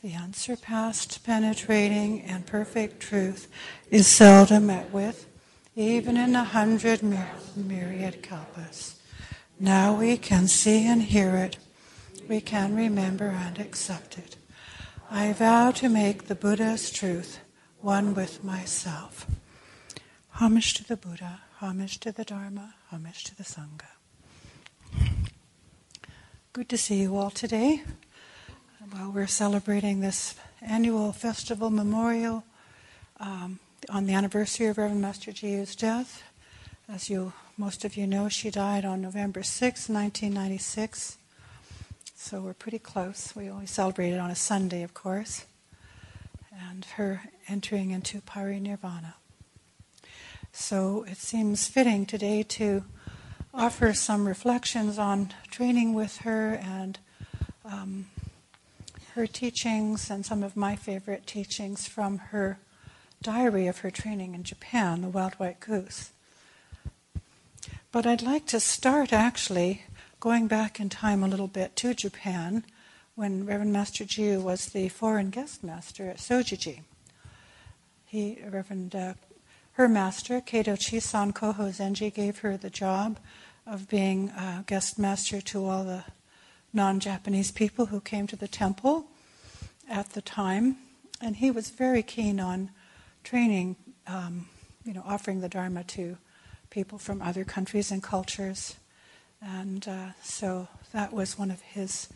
The unsurpassed, penetrating, and perfect truth is seldom met with, even in 100 myriad kalpas. Now we can see and hear it. We can remember and accept it. I vow to make the Buddha's truth one with myself. Homage to the Buddha, homage to the Dharma, homage to the Sangha. Good to see you all today. While we're celebrating this annual festival memorial on the anniversary of Reverend Master Jiyu's death. As most of you know, she died on November 6, 1996. So we're pretty close. We always celebrate it on a Sunday, of course. And her entering into parinirvana. So it seems fitting today to offer some reflections on training with her and her teachings and some of my favorite teachings from her diary of her training in Japan, the Wild White Goose. But I'd like to start actually going back in time a little bit to Japan when Reverend Master Jiyu was the foreign guest master at Sojiji. Her master, Keido Chisan Koho Zenji, gave her the job of being a guest master to all the non-Japanese people who came to the temple at the time, and he was very keen on training, offering the Dharma to people from other countries and cultures, and so that was one of his,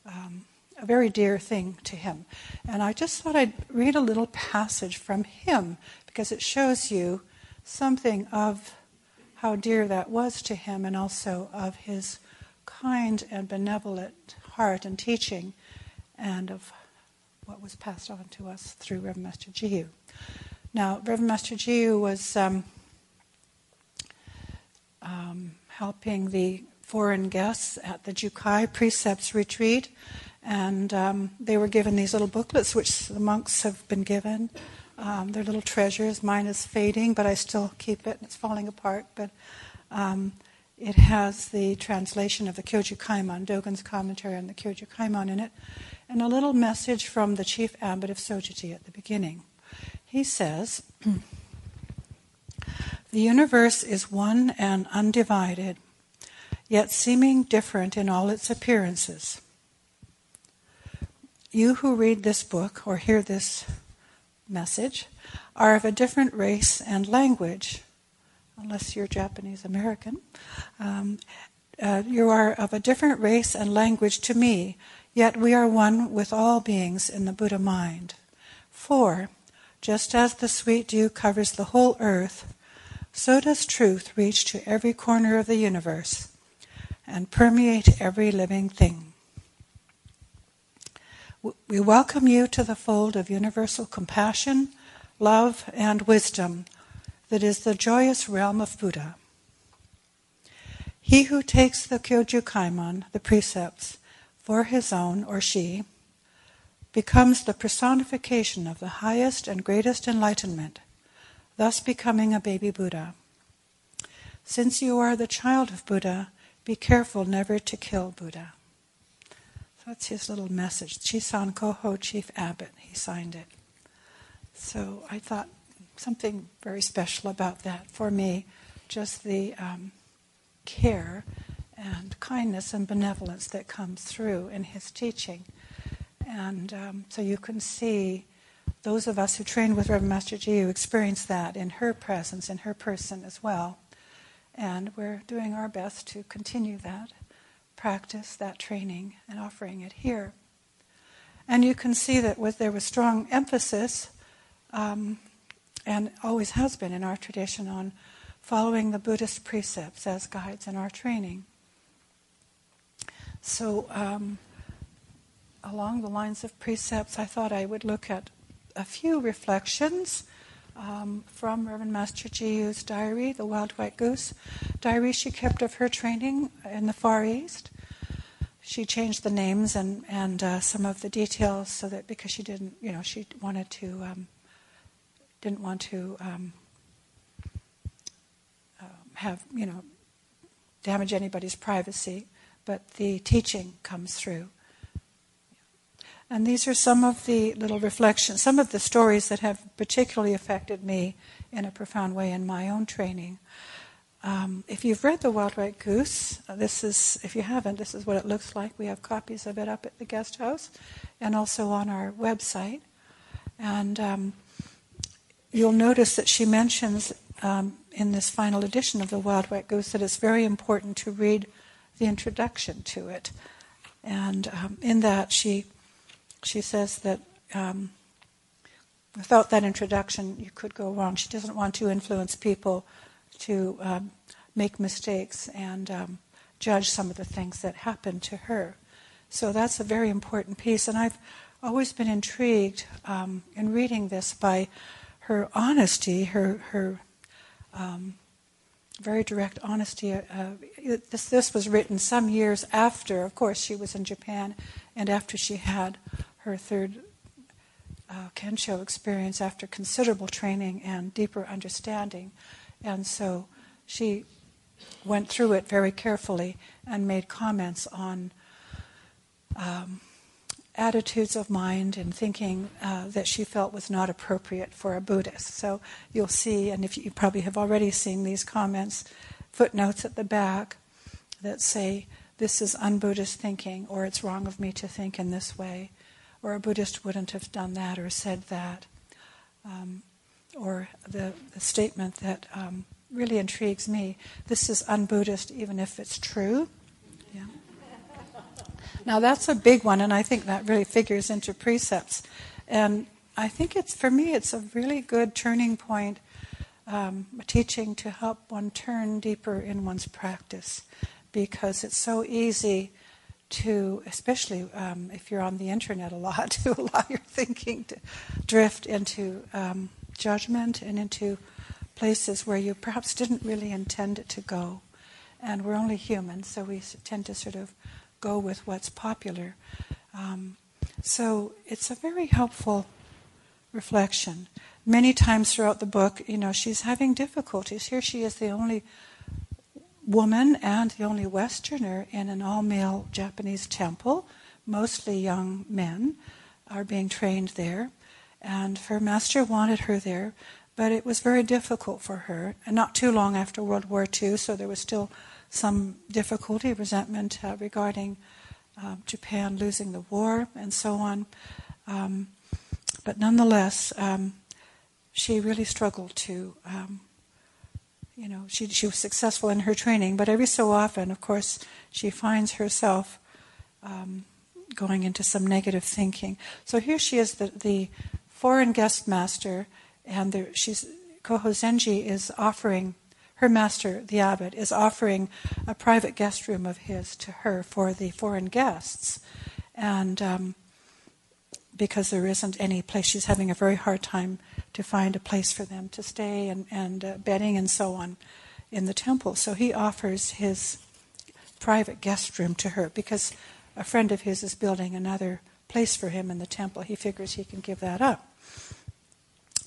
a very dear thing to him. And I just thought I'd read a little passage from him, because it shows you something of how dear that was to him, and also of his kind and benevolent heart and teaching, and of what was passed on to us through Reverend Master Jiyu. Now, Reverend Master Jiyu was helping the foreign guests at the Jukai Precepts Retreat, and they were given these little booklets, which the monks have been given. They're little treasures. Mine is fading, but I still keep it. It's falling apart, but it has the translation of the Kyoju Kaimon, Dogen's commentary on the Kyoju Kaimon in it, and a little message from the chief abbot of Sojiji at the beginning. He says, "The universe is one and undivided, yet seeming different in all its appearances. You who read this book or hear this message are of a different race and language." Unless you're Japanese American, you are of a different race and language to me, yet we are one with all beings in the Buddha mind. For, just as the sweet dew covers the whole earth, so does truth reach to every corner of the universe and permeate every living thing. We welcome you to the fold of universal compassion, love, and wisdom that is the joyous realm of Buddha. He who takes the Kyoju Kaimon, the precepts, for his own or she, becomes the personification of the highest and greatest enlightenment, thus becoming a baby Buddha. Since you are the child of Buddha, be careful never to kill Buddha. So that's his little message. Chisan Koho, Chief Abbot, he signed it. So I thought something very special about that for me, just the care and kindness and benevolence that comes through in his teaching. And so you can see those of us who trained with Reverend Master Jiyu experience that in her presence, in her person as well. And we're doing our best to continue that practice, that training, and offering it here. And you can see that there was strong emphasis, and always has been in our tradition, on following the Buddhist precepts as guides in our training. So along the lines of precepts, I thought I would look at a few reflections from Reverend Master Jiyu's diary, the Wild White Goose diary she kept of her training in the Far East. She changed the names and some of the details so that, because she didn't want to have damage anybody's privacy, but the teaching comes through. And these are some of the little reflections, some of the stories that have particularly affected me in a profound way in my own training. If you've read The Wild White Goose, if you haven't, this is what it looks like. We have copies of it up at the guest house and also on our website. And you'll notice that she mentions in this final edition of The Wild White Goose that it's very important to read the introduction to it. And in that she says that without that introduction you could go wrong. She doesn't want to influence people to make mistakes and judge some of the things that happened to her. So that's a very important piece. And I've always been intrigued in reading this by her honesty, her very direct honesty. This was written some years after, of course, she was in Japan, and after she had her third Kensho experience, after considerable training and deeper understanding. And so she went through it very carefully and made comments on attitudes of mind and thinking that she felt was not appropriate for a Buddhist. So you'll see, and if you probably have already seen these comments, footnotes at the back that say, this is un-Buddhist thinking, or it's wrong of me to think in this way, or a Buddhist wouldn't have done that or said that. Or the statement that really intrigues me, this is un-Buddhist even if it's true. Yeah. Now that's a big one, and I think that really figures into precepts. And I think for me it's a really good turning point, a teaching to help one turn deeper in one's practice, because it's so easy to, especially if you're on the internet a lot, to allow your thinking to drift into judgment and into places where you perhaps didn't really intend it to go. And we're only human, so we tend to sort of go with what's popular. So it's a very helpful reflection. Many times throughout the book, she's having difficulties. Here she is, the only woman and the only Westerner in an all-male Japanese temple. Mostly young men are being trained there. And her master wanted her there, but it was very difficult for her. And not too long after World War II, so there was still some difficulty, resentment regarding Japan losing the war and so on. But nonetheless, she really struggled to, she was successful in her training, but every so often, of course, she finds herself going into some negative thinking. So here she is, the foreign guest master, and Koho Zenji is offering, her master, the abbot, is offering a private guest room of his to her for the foreign guests. And because there isn't any place, she's having a very hard time to find a place for them to stay and bedding and so on in the temple. So he offers his private guest room to her because a friend of his is building another place for him in the temple. He figures he can give that up.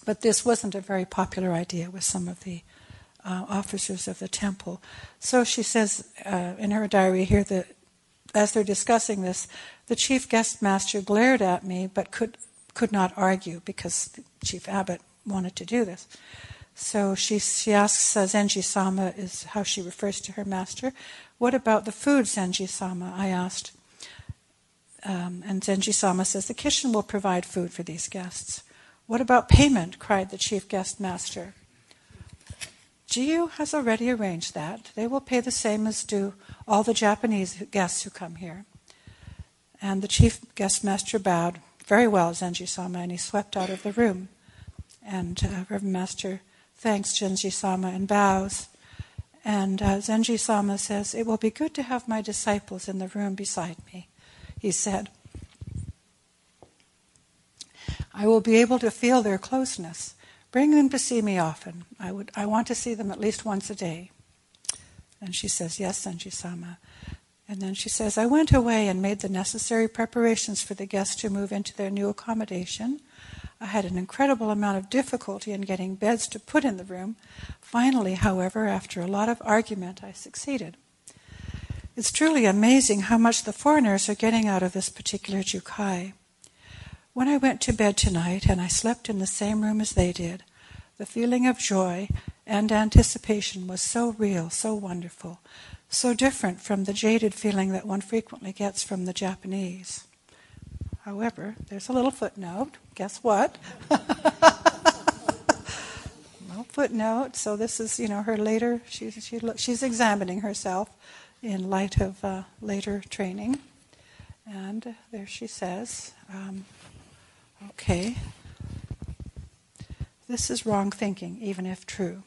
But this wasn't a very popular idea with some of the officers of the temple. So she says in her diary here that as they're discussing this, the chief guest master glared at me but could not argue because the chief abbot wanted to do this. So she asks Zenji-sama, is how she refers to her master, "What about the food, Zenji-sama?" I asked. And Zenji-sama says, "The kitchen will provide food for these guests." "What about payment?" cried the chief guest master. "Jiyu has already arranged that. They will pay the same as do all the Japanese guests who come here." And the chief guest master bowed. "Very well, Zenji-sama," and he swept out of the room. And Reverend Master thanks Zenji-sama and bows. And Zenji-sama says, "It will be good to have my disciples in the room beside me," he said. "I will be able to feel their closeness. Bring them to see me often. I want to see them at least once a day." And she says, "Yes, Zenji-sama." And then she says, "I went away and made the necessary preparations for the guests to move into their new accommodation. I had an incredible amount of difficulty in getting beds to put in the room. Finally, however, after a lot of argument, I succeeded. It's truly amazing how much the foreigners are getting out of this particular jukai. When I went to bed tonight and I slept in the same room as they did, the feeling of joy and anticipation was so real, so wonderful, so different from the jaded feeling that one frequently gets from the Japanese. However, there's a little footnote. Guess what? No footnote. So this is, her later. She's examining herself in light of later training, and there she says, "Okay, this is wrong thinking, even if true."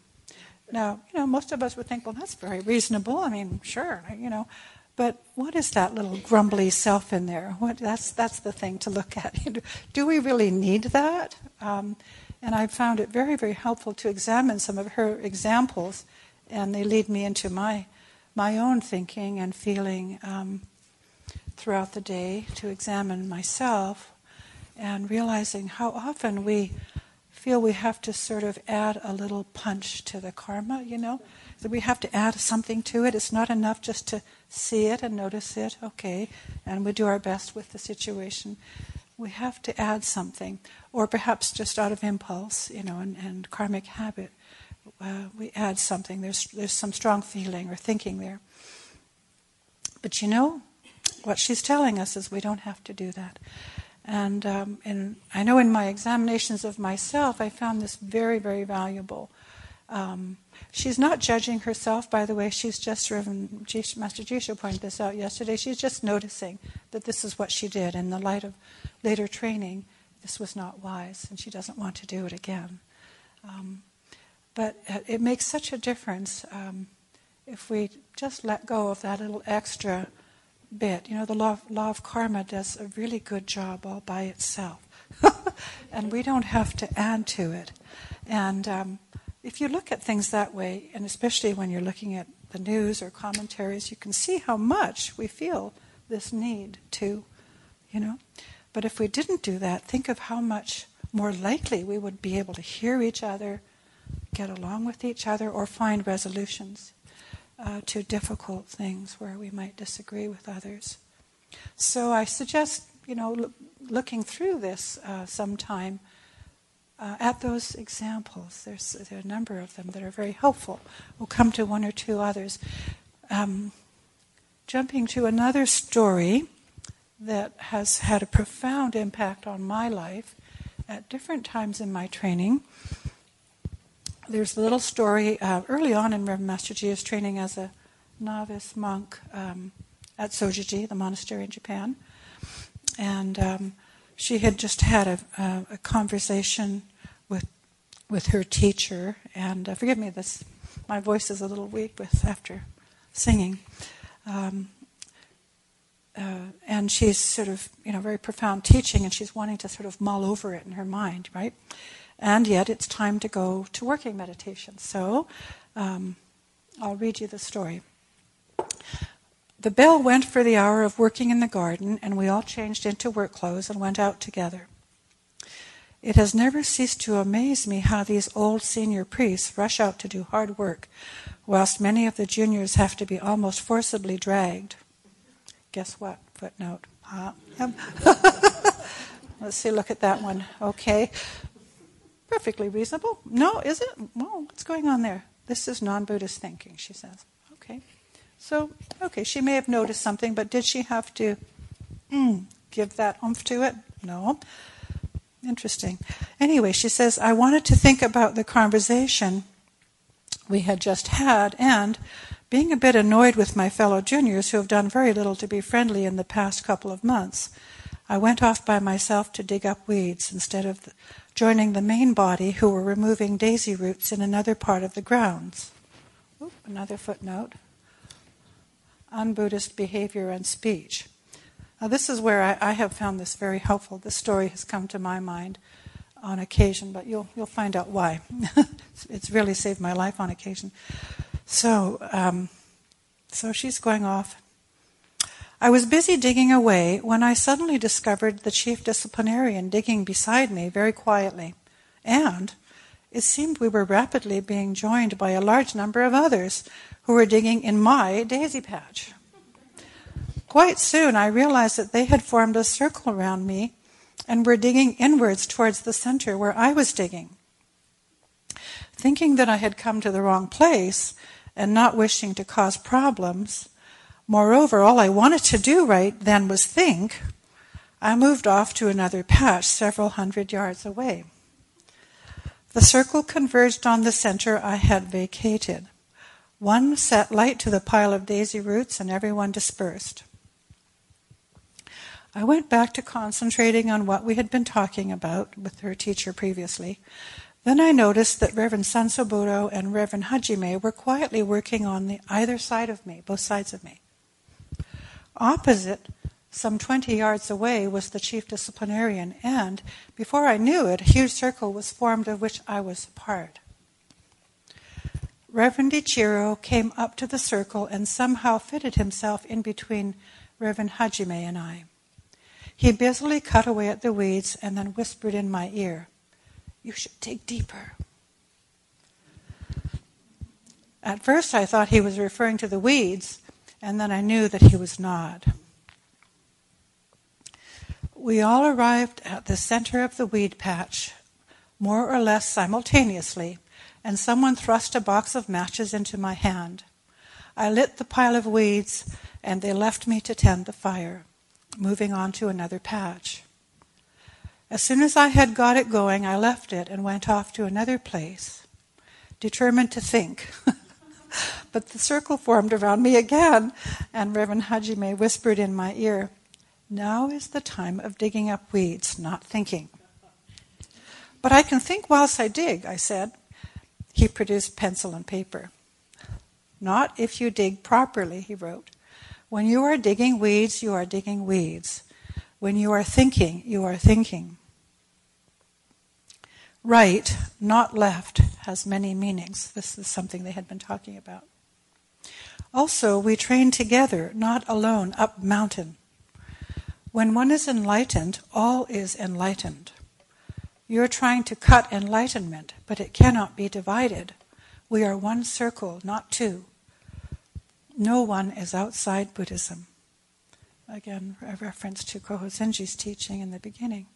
Now, most of us would think, well, that's very reasonable. I mean, sure, But what is that little grumbly self in there? That's the thing to look at. Do we really need that? And I found it very, very helpful to examine some of her examples, and they lead me into my own thinking and feeling throughout the day, to examine myself and realizing how often we feel we have to sort of add a little punch to the karma, that we have to add something to it. It's not enough just to see it and notice it, okay, and we do our best with the situation. We have to add something, or perhaps just out of impulse, and karmic habit, we add something. There's some strong feeling or thinking there. But what she's telling us is we don't have to do that. And I know in my examinations of myself, I found this very, very valuable. She's not judging herself, by the way. She's just, Reverend Master Jiyu pointed this out yesterday, she's just noticing that this is what she did. In the light of later training, this was not wise, and she doesn't want to do it again. But it makes such a difference if we just let go of that little extra bit. The law of karma does a really good job all by itself. And we don't have to add to it. And if you look at things that way, and especially when you're looking at the news or commentaries, you can see how much we feel this need to, But if we didn't do that, think of how much more likely we would be able to hear each other, get along with each other, or find resolutions to difficult things where we might disagree with others. So I suggest, looking through this sometime at those examples. There are a number of them that are very helpful. We'll come to one or two others. Jumping to another story that has had a profound impact on my life at different times in my training. There's a little story early on in Reverend Master Jiyu's training as a novice monk at Sojiji, the monastery in Japan. And she had just had a conversation with her teacher. And forgive me, my voice is a little weak after singing. And she's sort of, very profound teaching, and she's wanting to sort of mull over it in her mind, right? And yet it's time to go to working meditation. So I'll read you the story. The bell went for the hour of working in the garden, and we all changed into work clothes and went out together. It has never ceased to amaze me how these old senior priests rush out to do hard work, whilst many of the juniors have to be almost forcibly dragged. Guess what? Footnote. Let's see, look at that one. Okay. Perfectly reasonable. No, is it? Well, what's going on there? This is non-Buddhist thinking, she says. Okay. So, she may have noticed something, but did she have to give that oomph to it? No. Interesting. Anyway, she says, I wanted to think about the conversation we had just had, and being a bit annoyed with my fellow juniors who have done very little to be friendly in the past couple of months, I went off by myself to dig up weeds instead of joining the main body who were removing daisy roots in another part of the grounds. Oop, another footnote. Un-Buddhist behavior and speech. Now this is where I have found this very helpful. This story has come to my mind on occasion, but you'll find out why. It's really saved my life on occasion. So she's going off. I was busy digging away when I suddenly discovered the chief disciplinarian digging beside me very quietly, and it seemed we were rapidly being joined by a large number of others who were digging in my daisy patch. Quite soon I realized that they had formed a circle around me and were digging inwards towards the center where I was digging. Thinking that I had come to the wrong place and not wishing to cause problems, moreover, all I wanted to do right then was think, I moved off to another patch several 100 yards away. The circle converged on the center I had vacated. One set light to the pile of daisy roots and everyone dispersed. I went back to concentrating on what we had been talking about with her teacher previously. Then I noticed that Reverend Sansoburo and Reverend Hajime were quietly working on either side of me, both sides of me. Opposite, some 20 yards away, was the chief disciplinarian, and, before I knew it, a huge circle was formed of which I was a part. Reverend Ichiro came up to the circle and somehow fitted himself in between Reverend Hajime and I. He busily cut away at the weeds and then whispered in my ear, "You should dig deeper." At first I thought he was referring to the weeds, and then I knew that he was not. We all arrived at the center of the weed patch, more or less simultaneously, and someone thrust a box of matches into my hand. I lit the pile of weeds, and they left me to tend the fire, moving on to another patch. As soon as I had got it going, I left it and went off to another place, determined to think. But the circle formed around me again, and Reverend Hajime whispered in my ear, "Now is the time of digging up weeds, not thinking." "But I can think whilst I dig," I said. He produced pencil and paper. "Not if you dig properly," he wrote. "When you are digging weeds, you are digging weeds. When you are thinking, you are thinking." Right, not left, has many meanings. This is something they had been talking about. Also, we train together, not alone, up mountain. When one is enlightened, all is enlightened. You're trying to cut enlightenment, but it cannot be divided. We are one circle, not two. No one is outside Buddhism. Again, a reference to Koho Zenji's teaching in the beginning.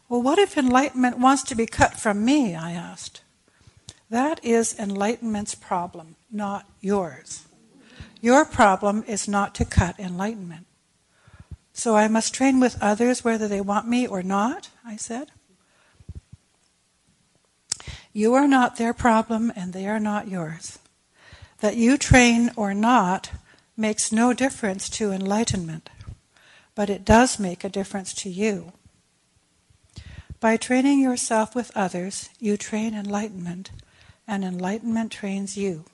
Well, what if enlightenment wants to be cut from me, I asked. That is enlightenment's problem, not yours. Your problem is not to cut enlightenment. So I must train with others whether they want me or not, I said. You are not their problem and they are not yours. That you train or not makes no difference to enlightenment, but it does make a difference to you. By training yourself with others, you train enlightenment, and enlightenment trains you.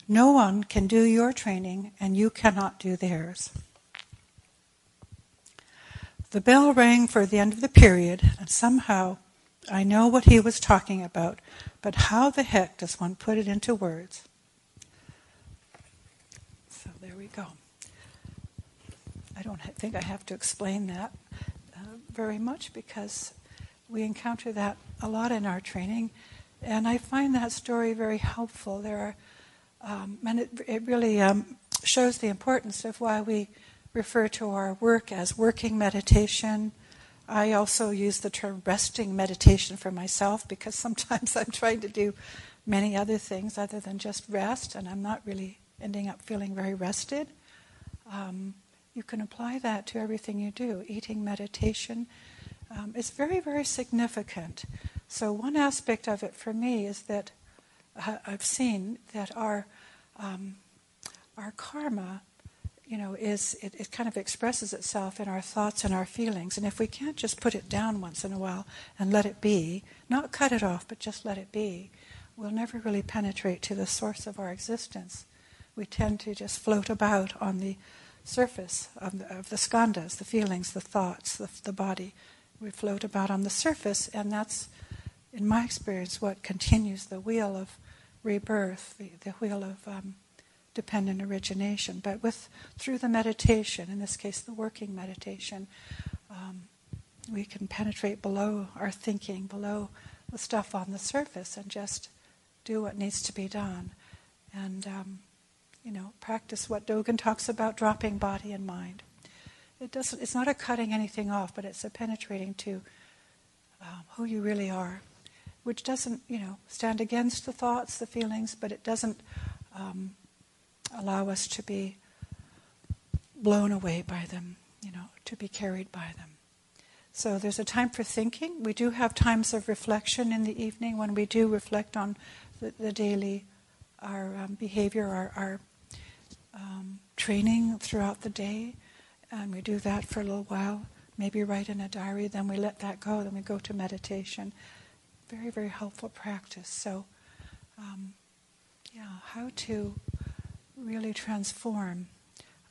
No one can do your training, and you cannot do theirs. The bell rang for the end of the period, and somehow I know what he was talking about, but how the heck does one put it into words? So there we go. I don't think I have to explain that very much because we encounter that a lot in our training, and I find that story very helpful. There are, and it really shows the importance of why we refer to our work as working meditation. I also use the term resting meditation for myself because sometimes I'm trying to do many other things other than just rest, and I'm not really ending up feeling very rested. You can apply that to everything you do. Eating meditation is very, very significant. So one aspect of it for me is that I've seen that our karma, it kind of expresses itself in our thoughts and our feelings. And if we can't just put it down once in a while and let it be, not cut it off, but just let it be, we'll never really penetrate to the source of our existence. We tend to just float about on the surface of the skandhas, the feelings, the thoughts, the body. We float about on the surface, and that's, in my experience, what continues the wheel of rebirth, the wheel of dependent origination. But through the meditation, in this case the working meditation, we can penetrate below our thinking, below the stuff on the surface, and just do what needs to be done. And practice what Dogen talks about, dropping body and mind. It's not a cutting anything off, but it's a penetrating to who you really are, which doesn't, stand against the thoughts, the feelings, but it doesn't allow us to be blown away by them, to be carried by them. So there's a time for thinking. We do have times of reflection in the evening when we do reflect on the daily, our behavior, our training throughout the day. And we do that for a little while, maybe write in a diary, then we let that go, then we go to meditation. Very, very helpful practice. So, how to really transform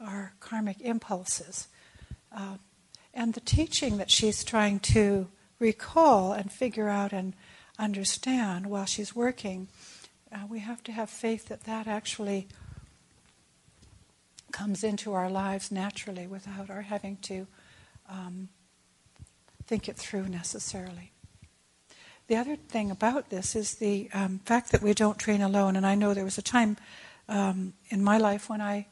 our karmic impulses. And the teaching that she's trying to recall and figure out and understand while she's working, we have to have faith that actually comes into our lives naturally without our having to think it through necessarily. The other thing about this is the fact that we don't train alone. And I know there was a time in my life when I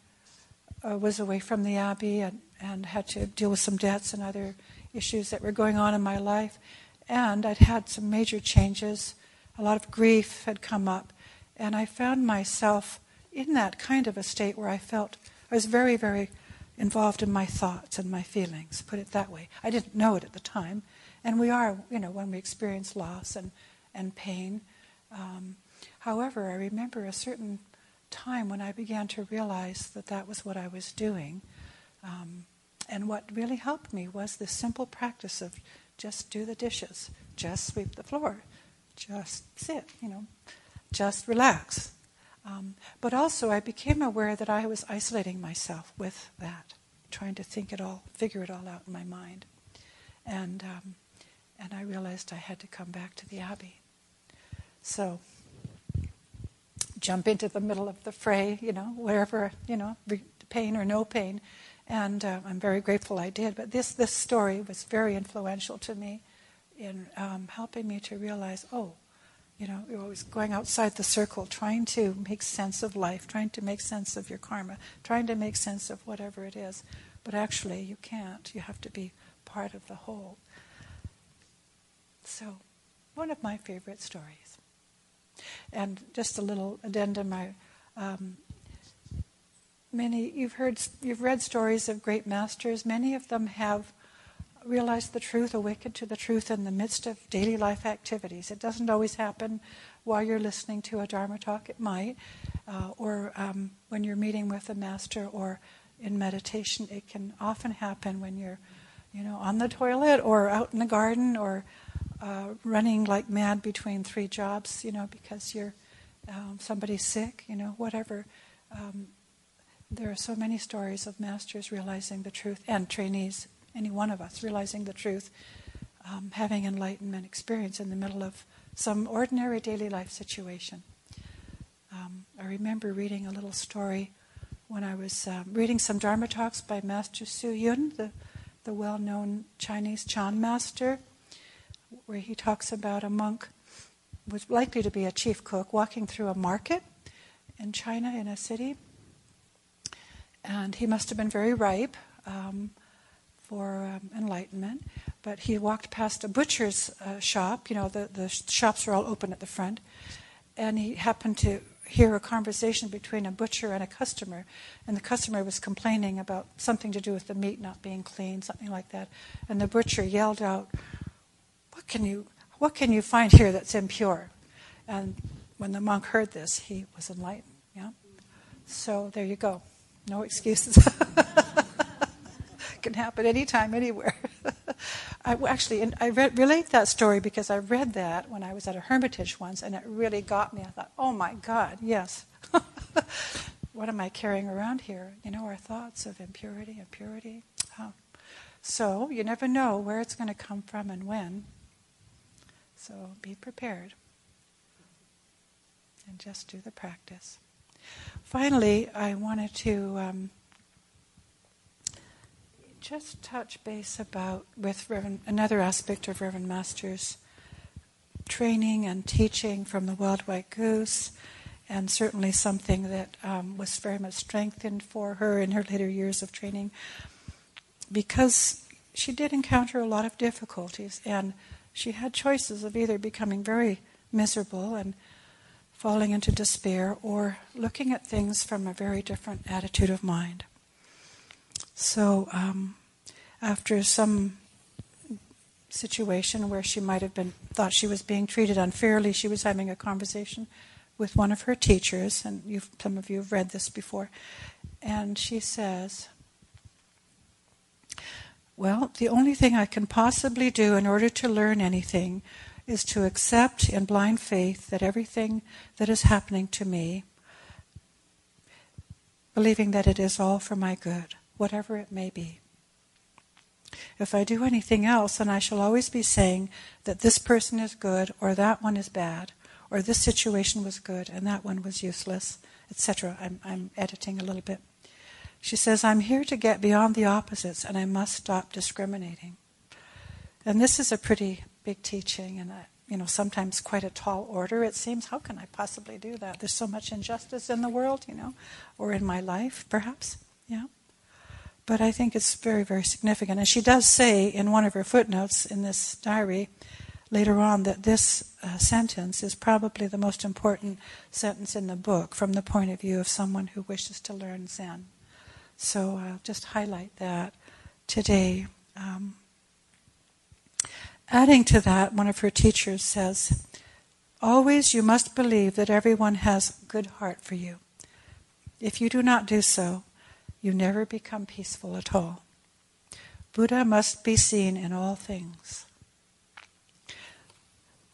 was away from the Abbey and had to deal with some debts and other issues that were going on in my life. And I'd had some major changes. A lot of grief had come up. And I found myself in that kind of a state where I felt I was very, very involved in my thoughts and my feelings, put it that way. I didn't know it at the time. And we are, when we experience loss and pain. However, I remember a certain time when I began to realize that was what I was doing. And what really helped me was this simple practice of just do the dishes, just sweep the floor, just sit, just relax. But also I became aware that I was isolating myself with that, trying to figure it all out in my mind. And I realized I had to come back to the Abbey. So, jump into the middle of the fray, wherever, pain or no pain. And I'm very grateful I did. But this story was very influential to me in helping me to realize, you're always going outside the circle, trying to make sense of life, trying to make sense of your karma, trying to make sense of whatever it is. But actually, you can't. You have to be part of the whole. So, one of my favorite stories. And just a little addendum. You've read stories of great masters. Many of them have realized the truth, awakened to the truth in the midst of daily life activities. It doesn't always happen while you're listening to a Dharma talk. It might, or when you're meeting with a master, or in meditation. It can often happen when you're, on the toilet or out in the garden or running like mad between 3 jobs, because you're somebody's sick, whatever. There are so many stories of masters realizing the truth, and trainees, any one of us realizing the truth, having enlightenment experience in the middle of some ordinary daily life situation. I remember reading a little story when I was reading some Dharma talks by Master Jiyu, the well-known Chinese Chan master, where he talks about a monk who was likely to be a chief cook walking through a market in China, in a city. And he must have been very ripe for enlightenment. But he walked past a butcher's shop. The shops were all open at the front. And he happened to hear a conversation between a butcher and a customer. And the customer was complaining about something to do with the meat not being clean, something like that. And the butcher yelled out, what can you find here that's impure? And when the monk heard this, he was enlightened. Yeah. So there you go. No excuses. Can happen anytime, anywhere. I relate that story because I read that when I was at a hermitage once, and it really got me. I thought, oh my God, yes. What am I carrying around here? Our thoughts of impurity and purity. Oh. So you never know where it's going to come from and when. So be prepared. And just do the practice. Finally, I wanted to just touch base with another aspect of Reverend Master's training and teaching from the Wild White Goose, and certainly something that was very much strengthened for her in her later years of training. because she did encounter a lot of difficulties, and she had choices of either becoming very miserable and falling into despair or looking at things from a very different attitude of mind. So after some situation where she might have thought she was being treated unfairly, she was having a conversation with one of her teachers, and some of you have read this before, and she says, well, the only thing I can possibly do in order to learn anything is to accept in blind faith that everything that is happening to me, believing that it is all for my good, whatever it may be. If I do anything else, then I shall always be saying that this person is good, or that one is bad, or this situation was good and that one was useless, etc. I'm editing a little bit. She says, I'm here to get beyond the opposites, and I must stop discriminating. And this is a pretty big teaching, and sometimes quite a tall order. It seems, how can I possibly do that? There's so much injustice in the world, or in my life, perhaps. Yeah. But I think it's very, very significant. And she does say in one of her footnotes in this diary later on that this sentence is probably the most important sentence in the book from the point of view of someone who wishes to learn Zen. So I'll just highlight that today. Adding to that, one of her teachers says, always you must believe that everyone has good heart for you. If you do not do so, you never become peaceful at all. Buddha must be seen in all things.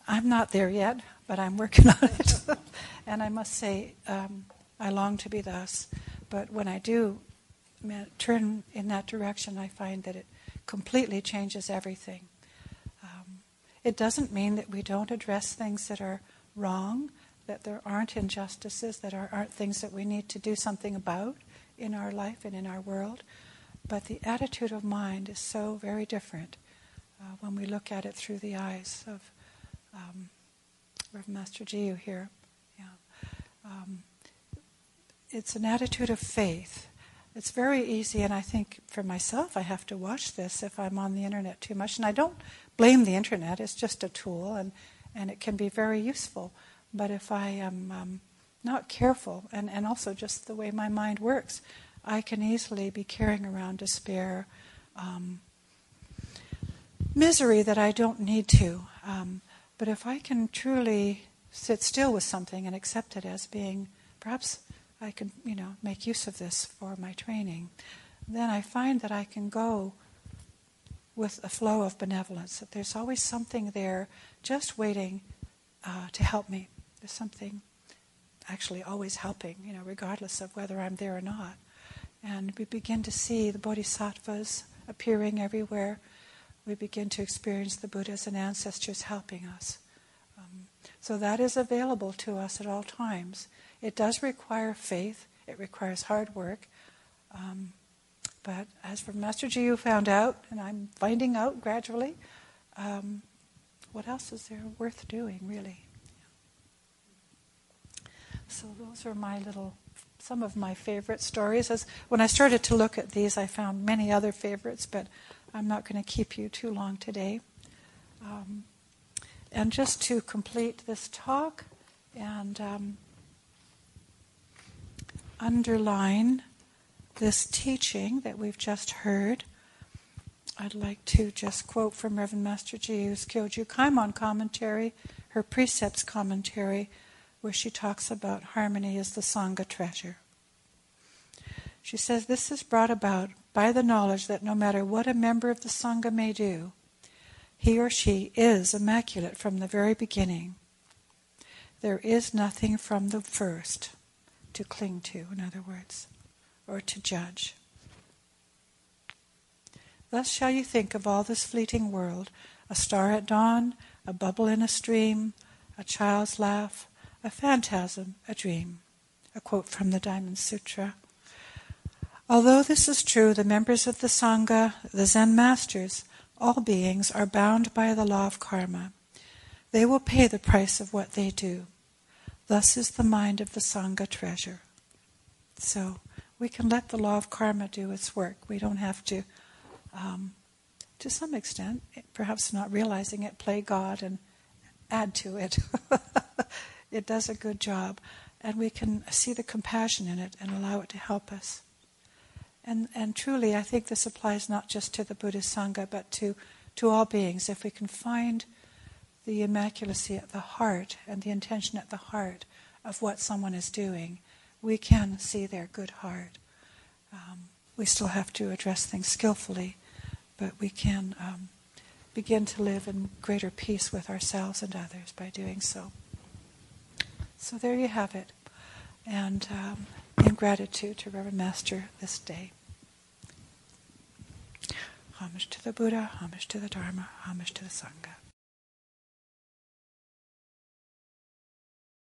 I'm not there yet, but I'm working on it. And I must say, I long to be thus. But when I do turn in that direction, I find that it completely changes everything. It doesn't mean that we don't address things that are wrong, that there aren't injustices, that aren't things that we need to do something about in our life and in our world. But the attitude of mind is so very different when we look at it through the eyes of Reverend Master Jiyu here. Yeah. It's an attitude of faith. It's very easy, and I think for myself I have to watch this if I'm on the internet too much. And I don't blame the internet, it's just a tool, and it can be very useful. But if I am not careful, and also just the way my mind works, I can easily be carrying around despair, misery that I don't need to. But if I can truly sit still with something and accept it as being, perhaps I can, make use of this for my training, then I find that I can go with a flow of benevolence, that there's always something there just waiting to help me. There's something actually always helping, regardless of whether I'm there or not. And we begin to see the bodhisattvas appearing everywhere. We begin to experience the Buddhas and ancestors helping us. So that is available to us at all times. It does require faith. It requires hard work. But as for Master Jiyu found out, and I'm finding out gradually, what else is there worth doing, really? So those are some of my favorite stories. When I started to look at these, I found many other favorites, but I'm not going to keep you too long today. And just to complete this talk and underline this teaching that we've just heard, I'd like to just quote from Reverend Master Jiyu's Kyoju Kaimon commentary, her precepts commentary, where she talks about harmony as the Sangha treasure. She says, this is brought about by the knowledge that no matter what a member of the Sangha may do, he or she is immaculate from the very beginning. There is nothing from the first to cling to, in other words, or to judge. Thus shall you think of all this fleeting world, a star at dawn, a bubble in a stream, a child's laugh, a phantasm, a dream. A quote from the Diamond Sutra. Although this is true, the members of the Sangha, the Zen masters, all beings are bound by the law of karma. They will pay the price of what they do. Thus is the mind of the Sangha treasure. So we can let the law of karma do its work. We don't have to to some extent, perhaps not realizing it, play God and add to it. It does a good job. And we can see the compassion in it and allow it to help us. And truly, I think this applies not just to the Buddhist Sangha, but to all beings. If we can find the immaculacy at the heart and the intention at the heart of what someone is doing, we can see their good heart. We still have to address things skillfully, but we can begin to live in greater peace with ourselves and others by doing so. So there you have it. And in gratitude to Reverend Master this day. Homage to the Buddha, homage to the Dharma, homage to the Sangha.